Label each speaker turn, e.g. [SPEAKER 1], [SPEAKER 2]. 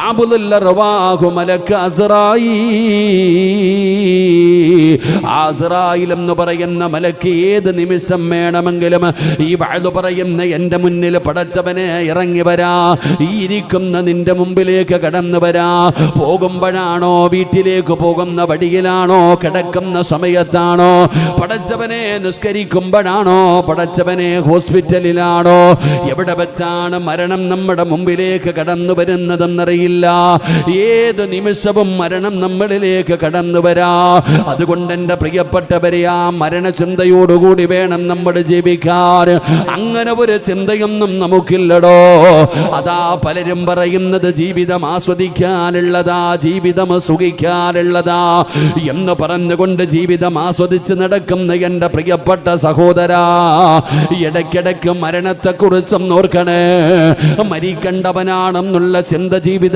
[SPEAKER 1] ഖാബിദുൽ അർവാഹ് മലക്ക് അസ്റായീൽ എന്ന് പറയുന്ന മലക്ക് ഏത് നിമിഷം വേണമെങ്കിലും ഈ വഅദ് പറയുന്ന എൻ്റെ മുന്നിൽ പടച്ചവനെ ഇറങ്ങി വരാ, ഈ ഇരിക്കുന്ന നിന്റെ മുമ്പിലേക്ക് കടന്നു വരാ. പോകുമ്പോഴാണോ, വീട്ടിലേക്ക് പോകുന്ന വഴിയിലാണോ, കിടക്കുന്ന സമയത്താണോ, പടച്ചവനെ നിസ്കരിക്കുമ്പോഴാണോ, പടച്ചവനെ ഹോസ്പിറ്റലിലാണോ, എവിടെ വെച്ചാണ് മരണം നമ്മുടെ മുമ്പിലേക്ക് കടന്നു വരുന്നതെന്നറിയില്ല. ഏത് നിമിഷവും മരണം നമ്മളിലേക്ക് കടന്നു വരാ. അതുകൊണ്ട് എൻ്റെ പ്രിയപ്പെട്ടവരെ, ആ മരണചിന്തയോടുകൂടി വേണം നമ്മൾ ജീവിക്കാൻ. അങ്ങനെ ഒരു ചിന്തയൊന്നും നമുക്കില്ലടോ. അതാ പലരും പറയുന്നത് ജീവിതം ആസ്വദിക്കാനുള്ളതാ, ജീവിതം സുഖിക്കാനുള്ളതാ എന്ന് പറഞ്ഞുകൊണ്ട് ജീവിതം ആസ്വദിച്ച് നടക്കുന്ന എൻ്റെ പ്രിയപ്പെട്ട സഹോദരാ, ഇടയ്ക്കിടയ്ക്ക് മരണത്തെക്കുറിച്ചും ഓർക്കണേ. മരിക്കേണ്ടവനാണെന്നുള്ള ചിന്ത ജീവിത